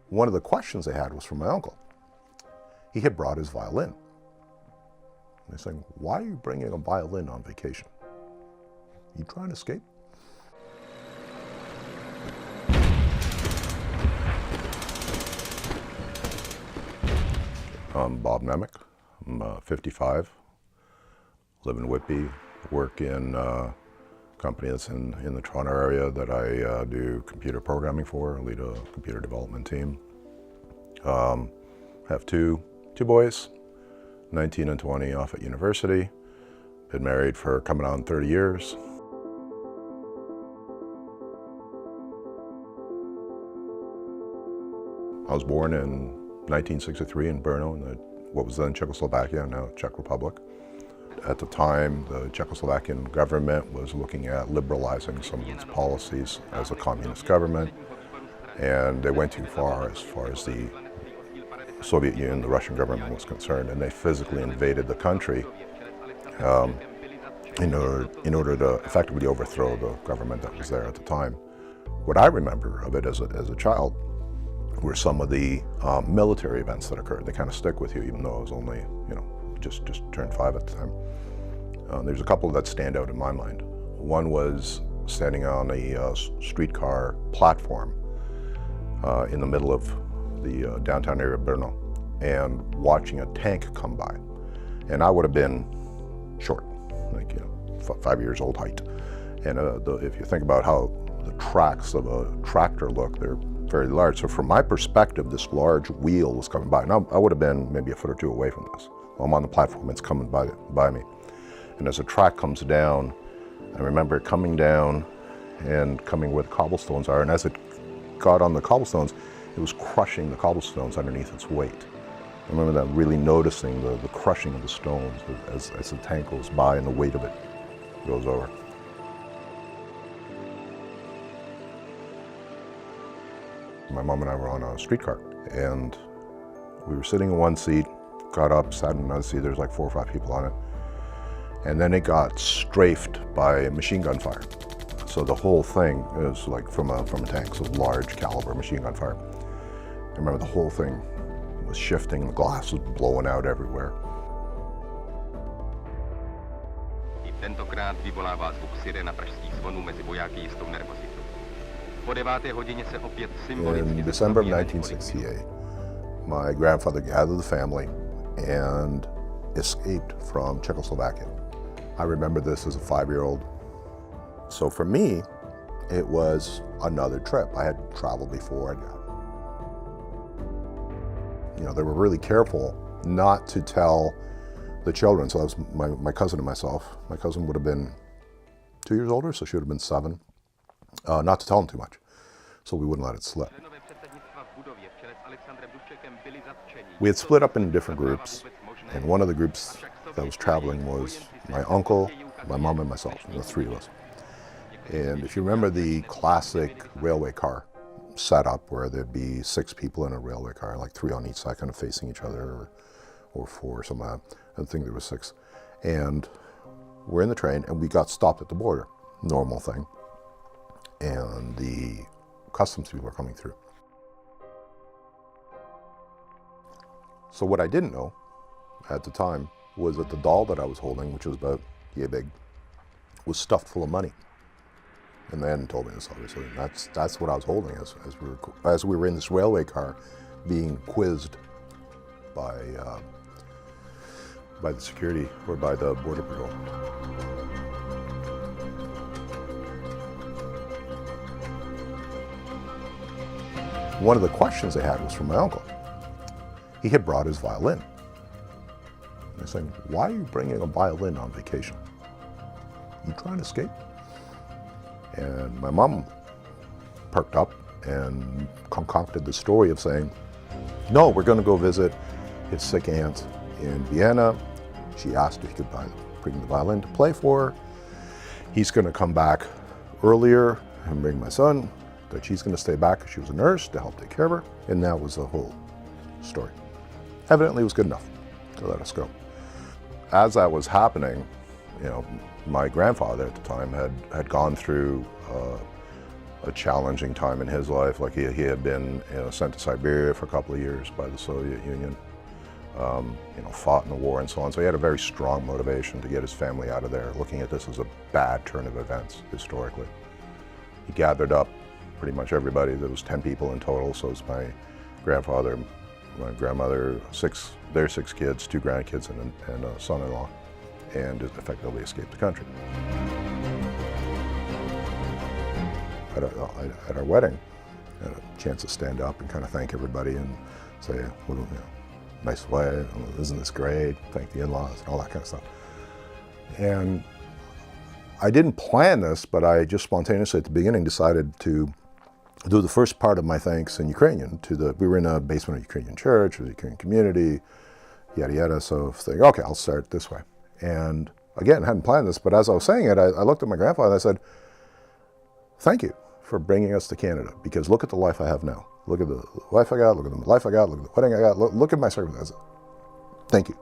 One of the questions they had was from my uncle. He had brought his violin. They're saying, why are you bringing a violin on vacation? You trying to escape? I'm Bob Nemec. I'm 55, live in Whitby, work in a company that's in the Toronto area that I do computer programming for, lead a computer development team. Have two boys, 19 and 20, off at university. Been married for coming on 30 years. I was born in 1963 in Brno, in what was then Czechoslovakia, now Czech Republic. At the time, the Czechoslovakian government was looking at liberalizing some of its policies as a communist government, and they went too far as the Soviet Union, the Russian government was concerned, and they physically invaded the country in order to effectively overthrow the government that was there at the time. What I remember of it as a child were some of the military events that occurred. They kind of stick with you, even though I was only, just turned 5 at the time. There's a couple that stand out in my mind. One was standing on a streetcar platform in the middle of the downtown area of Brno and watching a tank come by. And I would have been short, 5 years old height. And if you think about how the tracks of a tractor look, they're very large. So from my perspective, this large wheel was coming by. Now, I would have been maybe a foot or two away from this. I'm on the platform, it's coming by me. And as the track comes down, I remember it coming down and coming where the cobblestones are. And as it got on the cobblestones, it was crushing the cobblestones underneath its weight. I remember that, really noticing the crushing of the stones as the tank goes by and the weight of it goes over. My mom and I were on a streetcar, and we were sitting in one seat, got up, sat in another seat. There's like 4 or 5 people on it. And then it got strafed by machine gun fire. So the whole thing is like from a tank, so large caliber machine gun fire. I remember the whole thing was shifting, the glass was blowing out everywhere. I tentokrát vyvolává zvuk sirena pražských zvonů mezi vojáky jistou nervozitu. Po 9. hodině se opět symbolicky. In December of 1968, my grandfather gathered the family and escaped from Czechoslovakia. I remember this as a 5-year-old. So for me, it was another trip. I had traveled before. They were really careful not to tell the children. So that was my cousin and myself. My cousin would have been 2 years older, so she would have been 7. Not to tell them too much, so we wouldn't let it slip. We had split up in different groups, and one of the groups that was traveling was my uncle, my mom, and myself, the 3 of us. And if you remember the classic railway car setup where there'd be 6 people in a railway car, like 3 on each side kind of facing each other, or 4 or something like that. I think there was 6. And we're in the train and we got stopped at the border, normal thing. And the customs people were coming through. So what I didn't know at the time was that the doll that I was holding, which was about yay big, was stuffed full of money. And they hadn't told me this, obviously. And that's what I was holding as we were in this railway car being quizzed by the security or by the border patrol. One of the questions they had was from my uncle. He had brought his violin. They're saying, why are you bringing a violin on vacation? You trying to escape? And my mom perked up and concocted the story of saying, no, we're going to go visit his sick aunt in Vienna. She asked if he could bring the violin to play for her. He's going to come back earlier and bring my son, that she's going to stay back because she was a nurse to help take care of her. And that was the whole story. Evidently it was good enough to let us go. As that was happening, my grandfather at the time had gone through a challenging time in his life. Like he had been sent to Siberia for a couple of years by the Soviet Union, fought in the war and so on. So he had a very strong motivation to get his family out of there, looking at this as a bad turn of events historically. He gathered up pretty much everybody. There was 10 people in total, so it's my grandfather, my grandmother, their 6 kids, 2 grandkids, and a son-in-law, and effectively escaped the country. At our wedding, I had a chance to stand up and kind of thank everybody and say, well, nice wedding, isn't this great? Thank the in-laws and all that kind of stuff. And I didn't plan this, but I just spontaneously at the beginning decided to do the first part of my thanks in Ukrainian we were in a basement of a Ukrainian church, or the Ukrainian community, yada yada, so I think, okay, I'll start this way. And again, I hadn't planned this, but as I was saying it, I looked at my grandfather and I said, thank you for bringing us to Canada, because look at the life I have now. Look at the wife I got, look at the life I got, look at the wedding I got, look at my circumstances. Thank you.